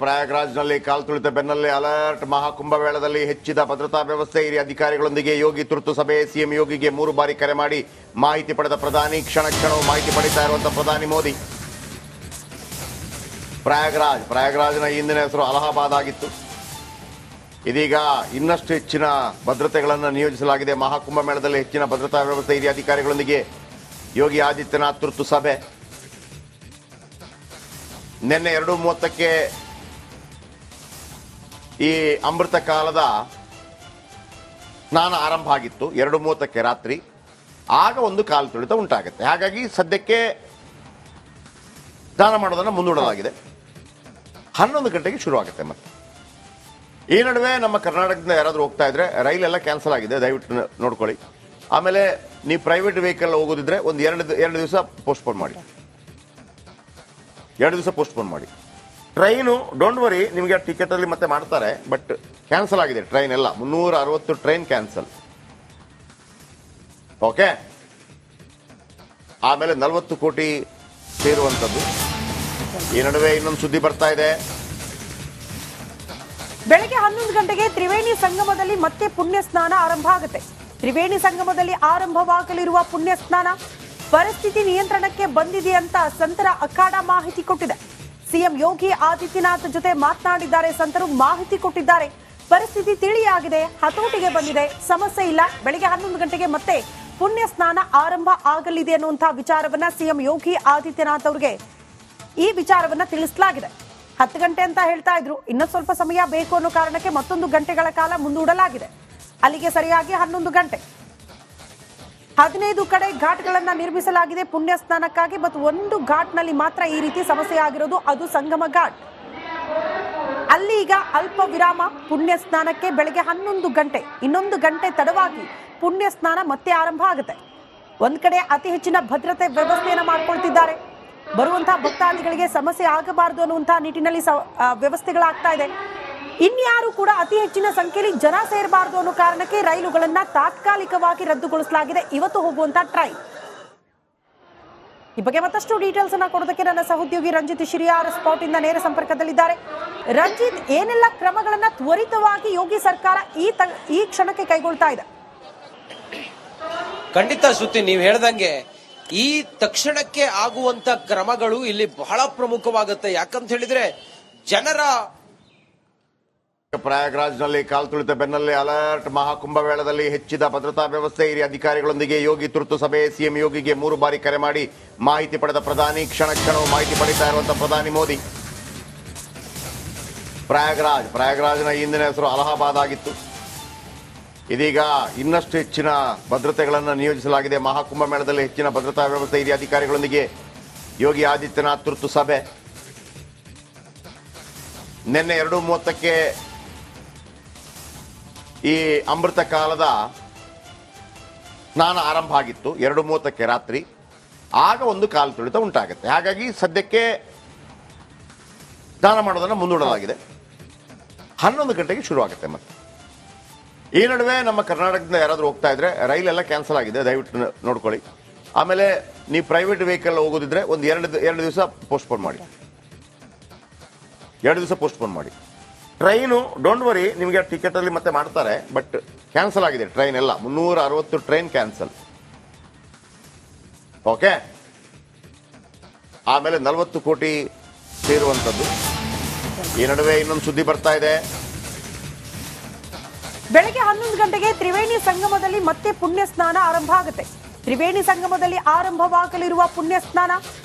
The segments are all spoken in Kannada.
ಪ್ರಯಾಗ್ರಾಜ್ನಲ್ಲಿ ಕಾಲ್ ತುಳಿತ ಬೆನ್ನಲ್ಲೇ ಅಲರ್ಟ್. ಮಹಾಕುಂಭಮೇಳದಲ್ಲಿ ಹೆಚ್ಚಿದ ಭದ್ರತಾ ವ್ಯವಸ್ಥೆ. ಹಿರಿಯ ಅಧಿಕಾರಿಗಳೊಂದಿಗೆ ಯೋಗಿ ತುರ್ತು ಸಭೆ. ಸಿಎಂ ಯೋಗಿಗೆ 3 ಬಾರಿ ಕರೆ ಮಾಡಿ ಮಾಹಿತಿ ಪಡೆದ ಪ್ರಧಾನಿ. ಕ್ಷಣವೂ ಮಾಹಿತಿ ಪಡಿತಾ ಇರುವಂತಹ ಪ್ರಧಾನಿ ಮೋದಿ. ಪ್ರಯಾಗ್ರಾಜ್ನ ಹಿಂದಿನ ಹೆಸರು ಅಲಹಾಬಾದ್ ಆಗಿತ್ತು. ಇದೀಗ ಇನ್ನಷ್ಟು ಹೆಚ್ಚಿನ ಭದ್ರತೆಗಳನ್ನು ನಿಯೋಜಿಸಲಾಗಿದೆ. ಮಹಾಕುಂಭಮೇಳದಲ್ಲಿ ಹೆಚ್ಚಿನ ಭದ್ರತಾ ವ್ಯವಸ್ಥೆ. ಹಿರಿಯ ಅಧಿಕಾರಿಗಳೊಂದಿಗೆ ಯೋಗಿ ಆದಿತ್ಯನಾಥ್ ತುರ್ತು ಸಭೆ. ನಿನ್ನೆ 2:30ಕ್ಕೆ ಈ ಅಮೃತ ಕಾಲದ ಸ್ನಾನ ಆರಂಭ ಆಗಿತ್ತು. 2:30ಕ್ಕೆ ರಾತ್ರಿ. ಆಗ ಒಂದು ಕಾಲು ತುಳಿತ ಉಂಟಾಗುತ್ತೆ. ಹಾಗಾಗಿ ಸದ್ಯಕ್ಕೆ ಸ್ನಾನ ಮಾಡೋದನ್ನು ಮುಂದೂಡಲಾಗಿದೆ. 11 ಗಂಟೆಗೆ ಶುರು ಆಗುತ್ತೆ. ಮತ್ತೆ ಈ ನಡುವೆ ನಮ್ಮ ಕರ್ನಾಟಕದಿಂದ ಯಾರಾದರೂ ಹೋಗ್ತಾ ಇದ್ರೆ ರೈಲೆಲ್ಲ ಕ್ಯಾನ್ಸಲ್ ಆಗಿದೆ, ದಯವಿಟ್ಟು ನೋಡ್ಕೊಳ್ಳಿ. ಆಮೇಲೆ ನೀವು ಪ್ರೈವೇಟ್ ವೆಹಿಕಲ್ ಹೋಗೋದಿದ್ರೆ ಒಂದು ಎರಡು ದಿವಸ ಪೋಸ್ಟ್ಪೋನ್ ಮಾಡಿ. 2 ದಿವಸ ಪೋಸ್ಟ್ಪೋನ್ ಮಾಡಿ. ಟ್ರೈನು ಡೋಂಟ್ ವರಿ, ನಿಮಗೆ ಟಿಕೆಟ್ ಅಲ್ಲಿ ಮತ್ತೆ ಮಾಡ್ತಾರೆ. ಬಟ್ ಕ್ಯಾನ್ಸಲ್ ಆಗಿದೆ ಟ್ರೈನ್ ಎಲ್ಲ. 360 ಟ್ರೈನ್ ಕ್ಯಾನ್ಸಲ್. ಓಕೆ. ಆಮೇಲೆ 40 ಕೋಟಿ ಸೇರುವಂಥದ್ದು. ಈ ನಡುವೆ ಇನ್ನೊಂದು ಸುದ್ದಿ ಬರ್ತಾ ಇದೆ. ಬೆಳಗ್ಗೆ 11 ಗಂಟೆಗೆ ತ್ರಿವೇಣಿ ಸಂಗಮದಲ್ಲಿ ಮತ್ತೆ ಪುಣ್ಯ ಸ್ನಾನ ಆರಂಭ ಆಗುತ್ತೆ. ತ್ರಿವೇಣಿ ಸಂಗಮದಲ್ಲಿ ಆರಂಭವಾಗಲಿರುವ ಪುಣ್ಯ ಸ್ನಾನ ಪರಿಸ್ಥಿತಿ ನಿಯಂತ್ರಣಕ್ಕೆ ಬಂದಿದೆ ಅಂತ ಸಂತರ ಅಖಾಡ ಮಾಹಿತಿ ಕೊಟ್ಟಿದೆ. ಸಿಎಂ ಯೋಗಿ ಆದಿತ್ಯನಾಥ್ ಜೊತೆ ಮಾತನಾಡಿದ್ದಾರೆ. ಸಂತರು ಮಾಹಿತಿ ಕೊಟ್ಟಿದ್ದಾರೆ. ಪರಿಸ್ಥಿತಿ ತಿಳಿಯಾಗಿದೆ, ಹತೋಟಿಗೆ ಬಂದಿದೆ, ಸಮಸ್ಯೆ ಇಲ್ಲ. ಬೆಳಗ್ಗೆ 11 ಗಂಟೆಗೆ ಮತ್ತೆ ಪುಣ್ಯ ಸ್ನಾನ ಆರಂಭ ಆಗಲಿದೆ ಅನ್ನುವಂತಹ ವಿಚಾರವನ್ನ ಸಿಎಂ ಯೋಗಿ ಆದಿತ್ಯನಾಥ್ ಅವರಿಗೆ ಈ ವಿಚಾರವನ್ನ ತಿಳಿಸಲಾಗಿದೆ. 10 ಗಂಟೆ ಅಂತ ಹೇಳ್ತಾ ಇದ್ರು. ಇನ್ನೊಂದು ಸ್ವಲ್ಪ ಸಮಯ ಬೇಕು ಅನ್ನೋ ಕಾರಣಕ್ಕೆ ಮತ್ತೊಂದು ಗಂಟೆಗಳ ಕಾಲ ಮುಂದೂಡಲಾಗಿದೆ. ಅಲ್ಲಿಗೆ ಸರಿಯಾಗಿ 11 ಗಂಟೆ. 15 ಕಡೆ ಘಾಟ್ಗಳನ್ನ ನಿರ್ಮಿಸಲಾಗಿದೆ ಪುಣ್ಯ ಸ್ನಾನಕ್ಕಾಗಿ. ಮತ್ತು ಒಂದು ಘಾಟ್ನಲ್ಲಿ ಮಾತ್ರ ಈ ರೀತಿ ಸಮಸ್ಯೆ ಆಗಿರೋದು, ಅದು ಸಂಗಮ ಘಾಟ್. ಅಲ್ಲಿ ಈಗ ಅಲ್ಪ ವಿರಾಮ. ಪುಣ್ಯ ಸ್ನಾನಕ್ಕೆ ಬೆಳಗ್ಗೆ 11 ಗಂಟೆ, ಇನ್ನೊಂದು ಗಂಟೆ ತಡವಾಗಿ ಪುಣ್ಯ ಸ್ನಾನ ಮತ್ತೆ ಆರಂಭ ಆಗುತ್ತೆ. ಒಂದ್ ಕಡೆ ಅತಿ ಹೆಚ್ಚಿನ ಭದ್ರತೆ ವ್ಯವಸ್ಥೆಯನ್ನ ಮಾಡ್ಕೊಳ್ತಿದ್ದಾರೆ. ಬರುವಂತಹ ಭಕ್ತಾದಿಗಳಿಗೆ ಸಮಸ್ಯೆ ಆಗಬಾರದು ಅನ್ನುವಂತಹ ನಿಟ್ಟಿನಲ್ಲಿ ವ್ಯವಸ್ಥೆಗಳಾಗ್ತಾ ಇದೆ. ಇನ್ಯಾರು ಕೂಡ ಅತಿ ಹೆಚ್ಚಿನ ಸಂಖ್ಯೆಯಲ್ಲಿ ಜನ ಸೇರಬಾರದು ಅನ್ನೋ ಕಾರಣಕ್ಕೆ ರೈಲುಗಳನ್ನ ತಾತ್ಕಾಲಿಕವಾಗಿ ರದ್ದುಗೊಳಿಸಲಾಗಿದೆ ಇವತ್ತು ಹೋಗುವಂತಹ ಟ್ರೈನ್. ಈ ಬಗ್ಗೆ ಮತ್ತಷ್ಟು ಡೀಟೇಲ್ಸ್ ಅನ್ನ ಕೊಡೋದಕ್ಕೆ ನನ್ನ ಸಹೋದ್ಯೋಗಿ ರಂಜಿತ್ ಶಿರಿಯಾರ್ ಸ್ಪಾಟ್ ಇಂದ ನೇರ ಸಂಪರ್ಕದಲ್ಲಿದ್ದಾರೆ. ರಂಜಿತ್, ಏನೆಲ್ಲ ಕ್ರಮಗಳನ್ನ ತ್ವರಿತವಾಗಿ ಯೋಗಿ ಸರ್ಕಾರ ಈ ಕ್ಷಣಕ್ಕೆ ಕೈಗೊಳ್ತಾ ಇದೆ? ಖಂಡಿತ ಶ್ರುತಿ, ನೀವು ಹೇಳ್ದಂಗೆ ಈ ತಕ್ಷಣಕ್ಕೆ ಆಗುವಂತ ಕ್ರಮಗಳು ಇಲ್ಲಿ ಬಹಳ ಪ್ರಮುಖವಾಗುತ್ತೆ. ಯಾಕಂತ ಹೇಳಿದ್ರೆ ಜನರ ಪ್ರಯಾಗ್ರಾಜ್ನಲ್ಲಿ ಕಾಲ್ ತುಳಿತ ಬೆನ್ನಲ್ಲೇ ಅಲರ್ಟ್. ಮಹಾಕುಂಭಮೇಳದಲ್ಲಿ ಹೆಚ್ಚಿದ ಭದ್ರತಾ ವ್ಯವಸ್ಥೆ. ಹಿರಿಯ ಅಧಿಕಾರಿಗಳೊಂದಿಗೆ ಯೋಗಿ ತುರ್ತು ಸಭೆ. ಸಿಎಂ ಯೋಗಿಗೆ 3 ಬಾರಿ ಕರೆ ಮಾಡಿ ಮಾಹಿತಿ ಪಡೆದ ಪ್ರಧಾನಿ. ಕ್ಷಣವೂ ಮಾಹಿತಿ ಪಡಿತಾ ಇರುವಂತಹ ಪ್ರಧಾನಿ ಮೋದಿ. ಪ್ರಯಾಗ್ರಾಜ್ನ ಹಿಂದಿನ ಹೆಸರು ಅಲಹಾಬಾದ್ ಆಗಿತ್ತು. ಇದೀಗ ಇನ್ನಷ್ಟು ಹೆಚ್ಚಿನ ಭದ್ರತೆಗಳನ್ನು ನಿಯೋಜಿಸಲಾಗಿದೆ. ಮಹಾಕುಂಭಮೇಳದಲ್ಲಿ ಹೆಚ್ಚಿನ ಭದ್ರತಾ ವ್ಯವಸ್ಥೆ. ಹಿರಿಯ ಅಧಿಕಾರಿಗಳೊಂದಿಗೆ ಯೋಗಿ ಆದಿತ್ಯನಾಥ್ ತುರ್ತು ಸಭೆ. ನಿನ್ನೆ 2:30ಕ್ಕೆ ಈ ಅಮೃತ ಕಾಲದ ಸ್ನಾನ ಆರಂಭ ಆಗಿತ್ತು. 2:30ಕ್ಕೆ ರಾತ್ರಿ. ಆಗ ಒಂದು ಕಾಲು ತುಳಿತ ಉಂಟಾಗುತ್ತೆ. ಹಾಗಾಗಿ ಸದ್ಯಕ್ಕೆ ಸ್ನಾನ ಮಾಡೋದನ್ನು ಮುಂದೂಡಲಾಗಿದೆ. 11 ಗಂಟೆಗೆ ಶುರು ಆಗುತ್ತೆ. ಮತ್ತೆ ಈ ನಡುವೆ ನಮ್ಮ ಕರ್ನಾಟಕದಿಂದ ಯಾರಾದರೂ ಹೋಗ್ತಾ ಇದ್ರೆ ರೈಲೆಲ್ಲ ಕ್ಯಾನ್ಸಲ್ ಆಗಿದೆ, ದಯವಿಟ್ಟು ನೋಡ್ಕೊಳ್ಳಿ. ಆಮೇಲೆ ನೀವು ಪ್ರೈವೇಟ್ ವೆಹಿಕಲ್ ಹೋಗೋದಿದ್ರೆ ಒಂದು ಎರಡು ದಿವಸ ಪೋಸ್ಟ್ಪೋನ್ ಮಾಡಿ. 2 ದಿವಸ ಪೋಸ್ಟ್ಪೋನ್ ಮಾಡಿ. ಟ್ರೈನು ಡೋಂಟ್ ವರಿ, ನಿಮಗೆ ಟಿಕೆಟ್ ಅಲ್ಲಿ ಮತ್ತೆ ಮಾಡ್ತಾರೆ. ಬಟ್ ಕ್ಯಾನ್ಸಲ್ ಆಗಿದೆ ಟ್ರೈನ್ ಎಲ್ಲ. 360 ಟ್ರೈನ್ ಕ್ಯಾನ್ಸಲ್. ಓಕೆ. ಆಮೇಲೆ 40 ಕೋಟಿ ಸೇರುವಂಥದ್ದು. ಈ ನಡುವೆ ಇನ್ನೊಂದು ಸುದ್ದಿ ಬರ್ತಾ ಇದೆ. ಬೆಳಗ್ಗೆ 11 ಗಂಟೆಗೆ ತ್ರಿವೇಣಿ ಸಂಗಮದಲ್ಲಿ ಮತ್ತೆ ಪುಣ್ಯ ಸ್ನಾನ ಆರಂಭ ಆಗುತ್ತೆ. ತ್ರಿವೇಣಿ ಸಂಗಮದಲ್ಲಿ ಆರಂಭವಾಗಲಿರುವ ಪುಣ್ಯ ಸ್ನಾನ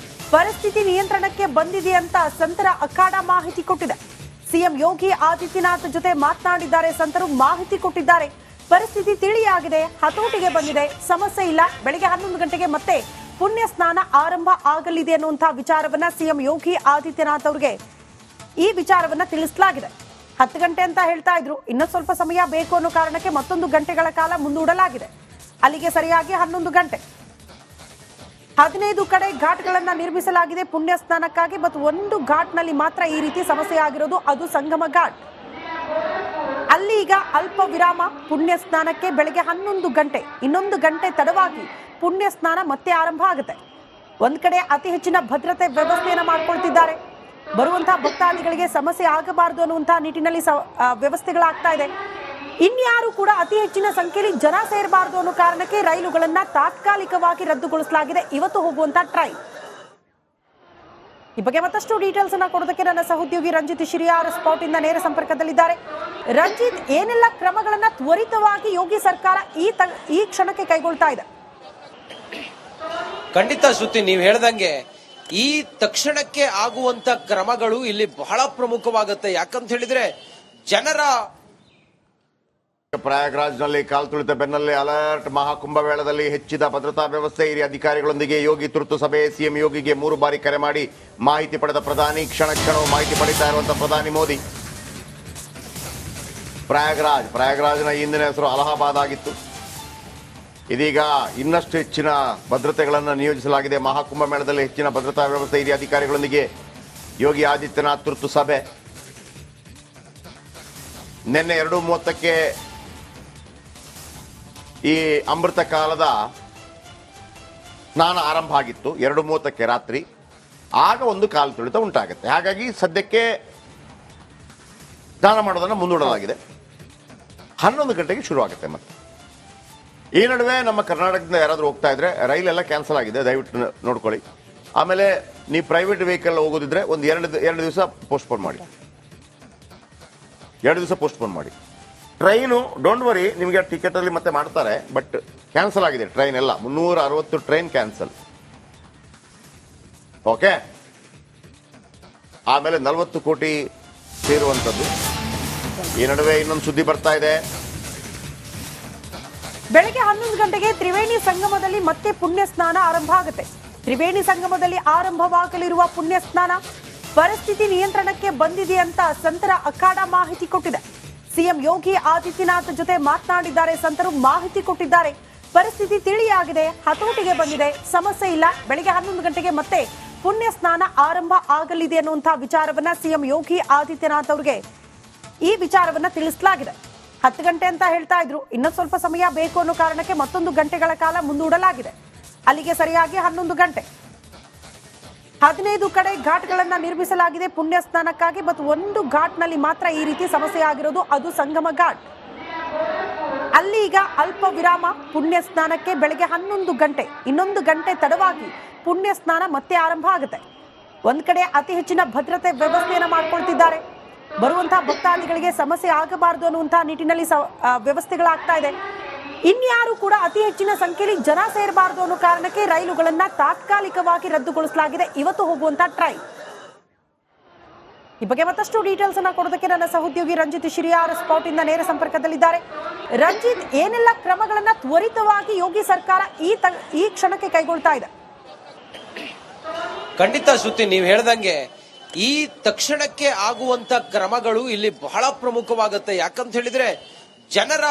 ಪರಿಸ್ಥಿತಿ ನಿಯಂತ್ರಣಕ್ಕೆ ಬಂದಿದೆ ಅಂತ ಸಂತರ ಅಖಾಡ ಮಾಹಿತಿ ಕೊಟ್ಟಿದೆ. ಸಿಎಂ ಯೋಗಿ ಆದಿತ್ಯನಾಥ್ ಜೊತೆ ಮಾತನಾಡಿದ್ದಾರೆ. ಸಂತರು ಮಾಹಿತಿ ಕೊಟ್ಟಿದ್ದಾರೆ. ಪರಿಸ್ಥಿತಿ ತಿಳಿಯಾಗಿದೆ, ಹತೋಟಿಗೆ ಬಂದಿದೆ, ಸಮಸ್ಯೆ ಇಲ್ಲ. ಬೆಳಗ್ಗೆ 11 ಗಂಟೆಗೆ ಮತ್ತೆ ಪುಣ್ಯ ಸ್ನಾನ ಆರಂಭ ಆಗಲಿದೆ ಅನ್ನುವಂತಹ ವಿಚಾರವನ್ನ ಸಿಎಂ ಯೋಗಿ ಆದಿತ್ಯನಾಥ್ ಅವರಿಗೆ ಈ ವಿಚಾರವನ್ನ ತಿಳಿಸಲಾಗಿದೆ. 10 ಗಂಟೆ ಅಂತ ಹೇಳ್ತಾ ಇದ್ರು. ಇನ್ನೊಂದು ಸ್ವಲ್ಪ ಸಮಯ ಬೇಕು ಅನ್ನೋ ಕಾರಣಕ್ಕೆ ಮತ್ತೊಂದು ಗಂಟೆಗಳ ಕಾಲ ಮುಂದೂಡಲಾಗಿದೆ. ಅಲ್ಲಿಗೆ ಸರಿಯಾಗಿ 11 ಗಂಟೆ. 15 ಕಡೆ ಘಾಟ್ಗಳನ್ನ ನಿರ್ಮಿಸಲಾಗಿದೆ ಪುಣ್ಯ ಸ್ನಾನಕ್ಕಾಗಿ. ಮತ್ತು ಒಂದು ಘಾಟ್ನಲ್ಲಿ ಮಾತ್ರ ಈ ರೀತಿ ಸಮಸ್ಯೆ ಆಗಿರೋದು, ಅದು ಸಂಗಮ ಘಾಟ್. ಅಲ್ಲಿ ಈಗ ಅಲ್ಪ ವಿರಾಮ. ಪುಣ್ಯ ಸ್ನಾನಕ್ಕೆ ಬೆಳಗ್ಗೆ 11 ಗಂಟೆ, ಇನ್ನೊಂದು ಗಂಟೆ ತಡವಾಗಿ ಪುಣ್ಯ ಸ್ನಾನ ಮತ್ತೆ ಆರಂಭ ಆಗುತ್ತೆ. ಒಂದ್ ಕಡೆ ಅತಿ ಹೆಚ್ಚಿನ ಭದ್ರತೆ ವ್ಯವಸ್ಥೆಯನ್ನ ಮಾಡ್ಕೊಳ್ತಿದ್ದಾರೆ. ಬರುವಂತಹ ಭಕ್ತಾದಿಗಳಿಗೆ ಸಮಸ್ಯೆ ಆಗಬಾರದು ಅನ್ನುವಂತಹ ನಿಟ್ಟಿನಲ್ಲಿ ವ್ಯವಸ್ಥೆಗಳಾಗ್ತಾ ಇದೆ. ಇನ್ಯಾರು ಕೂಡ ಅತಿ ಹೆಚ್ಚಿನ ಸಂಖ್ಯೆಯಲ್ಲಿ ಜನ ಸೇರಬಾರದು ಅನ್ನೋ ಕಾರಣಕ್ಕೆ ರೈಲುಗಳನ್ನ ತಾತ್ಕಾಲಿಕವಾಗಿ ರದ್ದುಗೊಳಿಸಲಾಗಿದೆ. ಇವತ್ತು ಹೋಗುವಂತಹ ಟ್ರೈನ್. ಈ ಬಗ್ಗೆ ಮತ್ತಷ್ಟು ಡೀಟೇಲ್ಸ್ ಅನ್ನ ಕೊಡೋದಕ್ಕೆ ನನ್ನ ಸಹೋದ್ಯೋಗಿ ರಂಜಿತ್ ಶಿರಿಯಾರ್ ಸ್ಪಾಟ್ ಇಂದ ನೇರ ಸಂಪರ್ಕದಲ್ಲಿದ್ದಾರೆ. ರಂಜಿತ್, ಏನೆಲ್ಲ ಕ್ರಮಗಳನ್ನ ತ್ವರಿತವಾಗಿ ಯೋಗಿ ಸರ್ಕಾರ ಈ ಕ್ಷಣಕ್ಕೆ ಕೈಗೊಳ್ತಾ ಇದೆ? ಖಂಡಿತ ಶ್ರುತಿ, ನೀವು ಹೇಳ್ದಂಗೆ ಈ ತಕ್ಷಣಕ್ಕೆ ಆಗುವಂತ ಕ್ರಮಗಳು ಇಲ್ಲಿ ಬಹಳ ಪ್ರಮುಖವಾಗುತ್ತೆ. ಯಾಕಂತ ಹೇಳಿದ್ರೆ ಜನರ ಪ್ರಯಾಗ್ರಾಜ್ನಲ್ಲಿ ಕಾಲ್ ತುಳಿತ ಬೆನ್ನಲ್ಲೇ ಅಲರ್ಟ್. ಮಹಾಕುಂಭಮೇಳದಲ್ಲಿ ಹೆಚ್ಚಿದ ಭದ್ರತಾ ವ್ಯವಸ್ಥೆ. ಹಿರಿಯ ಅಧಿಕಾರಿಗಳೊಂದಿಗೆ ಯೋಗಿ ತುರ್ತು ಸಭೆ. ಸಿಎಂ ಯೋಗಿಗೆ 3 ಬಾರಿ ಕರೆ ಮಾಡಿ ಮಾಹಿತಿ ಪಡೆದ ಪ್ರಧಾನಿ. ಕ್ಷಣಕ್ಷಣವೂ ಮಾಹಿತಿ ಪಡಿತಾ ಇರುವಂತಹ ಪ್ರಧಾನಿ ಮೋದಿ. ಪ್ರಯಾಗ್ರಾಜ್ನ ಹಿಂದಿನ ಹೆಸರು ಅಲಹಾಬಾದ್ ಆಗಿತ್ತು. ಇದೀಗ ಇನ್ನಷ್ಟು ಹೆಚ್ಚಿನ ಭದ್ರತೆಗಳನ್ನು ನಿಯೋಜಿಸಲಾಗಿದೆ. ಮಹಾಕುಂಭಮೇಳದಲ್ಲಿ ಹೆಚ್ಚಿನ ಭದ್ರತಾ ವ್ಯವಸ್ಥೆ. ಹಿರಿಯ ಅಧಿಕಾರಿಗಳೊಂದಿಗೆ ಯೋಗಿ ಆದಿತ್ಯನಾಥ್ ತುರ್ತು ಸಭೆ. ನಿನ್ನೆ 2:30ಕ್ಕೆ ಈ ಅಮೃತ ಕಾಲದ ಸ್ನಾನ ಆರಂಭ ಆಗಿತ್ತು. 2:30ಕ್ಕೆ ರಾತ್ರಿ. ಆಗ ಒಂದು ಕಾಲು ತುಳಿತ ಉಂಟಾಗುತ್ತೆ. ಹಾಗಾಗಿ ಸದ್ಯಕ್ಕೆ ಸ್ನಾನ ಮಾಡೋದನ್ನು ಮುಂದೂಡಲಾಗಿದೆ. 11 ಗಂಟೆಗೆ ಶುರು ಆಗುತ್ತೆ. ಮತ್ತೆ ಈ ನಡುವೆ ನಮ್ಮ ಕರ್ನಾಟಕದಿಂದ ಯಾರಾದರೂ ಹೋಗ್ತಾ ಇದ್ರೆ ರೈಲೆಲ್ಲ ಕ್ಯಾನ್ಸಲ್ ಆಗಿದೆ, ದಯವಿಟ್ಟು ನೋಡ್ಕೊಳ್ಳಿ. ಆಮೇಲೆ ನೀವು ಪ್ರೈವೇಟ್ ವೆಹಿಕಲ್ ಹೋಗೋದಿದ್ರೆ ಒಂದು ಎರಡು ದಿವಸ ಪೋಸ್ಟ್ಪೋನ್ ಮಾಡಿ. 2 ದಿವಸ ಪೋಸ್ಟ್ಪೋನ್ ಮಾಡಿ. ಟ್ರೈನು ಡೋಂಟ್ ವರಿ, ನಿಮಗೆ ಟಿಕೆಟ್ ಅಲ್ಲಿ ಮತ್ತೆ ಮಾಡ್ತಾರೆ. ಬಟ್ ಕ್ಯಾನ್ಸಲ್ ಆಗಿದೆ ಟ್ರೈನ್ ಎಲ್ಲ. 360 ಟ್ರೈನ್ ಕ್ಯಾನ್ಸಲ್. ಓಕೆ. ಆಮೇಲೆ 40 ಕೋಟಿ ಸೇರುವಂಥದ್ದು. ಈ ನಡುವೆ ಇನ್ನೊಂದು ಸುದ್ದಿ ಬರ್ತಾ ಇದೆ. ಬೆಳಗ್ಗೆ 11 ಗಂಟೆಗೆ ತ್ರಿವೇಣಿ ಸಂಗಮದಲ್ಲಿ ಮತ್ತೆ ಪುಣ್ಯ ಸ್ನಾನ ಆರಂಭ ಆಗುತ್ತೆ. ತ್ರಿವೇಣಿ ಸಂಗಮದಲ್ಲಿ ಆರಂಭವಾಗಲಿರುವ ಪುಣ್ಯ ಸ್ನಾನ ಪರಿಸ್ಥಿತಿ ನಿಯಂತ್ರಣಕ್ಕೆ ಬಂದಿದೆ ಅಂತ ಸಂತರ ಅಖಾಡ ಮಾಹಿತಿ ಕೊಟ್ಟಿದೆ. ಸಿಎಂ ಯೋಗಿ ಆದಿತ್ಯನಾಥ್ ಜೊತೆ ಮಾತನಾಡಿದ್ದಾರೆ. ಸಂತರು ಮಾಹಿತಿ ಕೊಟ್ಟಿದ್ದಾರೆ. ಪರಿಸ್ಥಿತಿ ತಿಳಿಯಾಗಿದೆ, ಹತೋಟಿಗೆ ಬಂದಿದೆ, ಸಮಸ್ಯೆ ಇಲ್ಲ. ಬೆಳಗ್ಗೆ 11 ಗಂಟೆಗೆ ಮತ್ತೆ ಪುಣ್ಯ ಸ್ನಾನ ಆರಂಭ ಆಗಲಿದೆ ಅನ್ನುವಂತಹ ವಿಚಾರವನ್ನ ಸಿಎಂ ಯೋಗಿ ಆದಿತ್ಯನಾಥ್ ಅವರಿಗೆ ಈ ವಿಚಾರವನ್ನ ತಿಳಿಸಲಾಗಿದೆ. 10 ಗಂಟೆ ಅಂತ ಹೇಳ್ತಾ ಇದ್ರು. ಇನ್ನೊಂದು ಸ್ವಲ್ಪ ಸಮಯ ಬೇಕು ಅನ್ನೋ ಕಾರಣಕ್ಕೆ ಮತ್ತೊಂದು ಗಂಟೆಗಳ ಕಾಲ ಮುಂದೂಡಲಾಗಿದೆ. ಅಲ್ಲಿಗೆ ಸರಿಯಾಗಿ 11 ಗಂಟೆ. 15 ಕಡೆ ಘಾಟ್ಗಳನ್ನ ನಿರ್ಮಿಸಲಾಗಿದೆ ಪುಣ್ಯ ಸ್ನಾನಕ್ಕಾಗಿ. ಮತ್ತು ಒಂದು ಘಾಟ್ನಲ್ಲಿ ಮಾತ್ರ ಈ ರೀತಿ ಸಮಸ್ಯೆ ಆಗಿರೋದು, ಅದು ಸಂಗಮ ಘಾಟ್. ಅಲ್ಲಿ ಈಗ ಅಲ್ಪ ವಿರಾಮ. ಪುಣ್ಯ ಸ್ನಾನಕ್ಕೆ ಬೆಳಗ್ಗೆ 11 ಗಂಟೆ, ಇನ್ನೊಂದು ಗಂಟೆ ತಡವಾಗಿ ಪುಣ್ಯ ಸ್ನಾನ ಮತ್ತೆ ಆರಂಭ ಆಗುತ್ತೆ. ಒಂದ್ ಕಡೆ ಅತಿ ಹೆಚ್ಚಿನ ಭದ್ರತೆ ವ್ಯವಸ್ಥೆಯನ್ನ ಮಾಡ್ಕೊಳ್ತಿದ್ದಾರೆ. ಬರುವಂತಹ ಭಕ್ತಾದಿಗಳಿಗೆ ಸಮಸ್ಯೆ ಆಗಬಾರದು ಅನ್ನುವಂತಹ ನಿಟ್ಟಿನಲ್ಲಿ ವ್ಯವಸ್ಥೆಗಳಾಗ್ತಾ ಇದೆ. ಇನ್ಯಾರು ಕೂಡ ಅತಿ ಹೆಚ್ಚಿನ ಸಂಖ್ಯೆಯಲ್ಲಿ ಜನ ಸೇರಬಾರದು ಅನ್ನೋ ಕಾರಣಕ್ಕೆ ರೈಲುಗಳನ್ನ ತಾತ್ಕಾಲಿಕವಾಗಿ ರದ್ದುಗೊಳಿಸಲಾಗಿದೆ. ಇವತ್ತು ಹೋಗುವಂತಹ ಟ್ರೈನ್. ಈ ಬಗ್ಗೆ ಮತ್ತಷ್ಟು ಡೀಟೇಲ್ಸ್ ಅನ್ನ ಕೊಡೋದಕ್ಕೆ ನನ್ನ ಸಹೋದ್ಯೋಗಿ ರಂಜಿತ್ ಶಿರಿಯಾರ್ ಸ್ಪಾಟ್ ಇಂದ ನೇರ ಸಂಪರ್ಕದಲ್ಲಿದ್ದಾರೆ. ರಂಜಿತ್, ಏನೆಲ್ಲ ಕ್ರಮಗಳನ್ನ ತ್ವರಿತವಾಗಿ ಯೋಗಿ ಸರ್ಕಾರ ಈ ಕ್ಷಣಕ್ಕೆ ಕೈಗೊಳ್ತಾ ಇದೆ? ಖಂಡಿತ ಶ್ರುತಿ, ನೀವು ಹೇಳ್ದಂಗೆ ಈ ತಕ್ಷಣಕ್ಕೆ ಆಗುವಂತ ಕ್ರಮಗಳು ಇಲ್ಲಿ ಬಹಳ ಪ್ರಮುಖವಾಗುತ್ತೆ. ಯಾಕಂತ ಹೇಳಿದ್ರೆ ಜನರ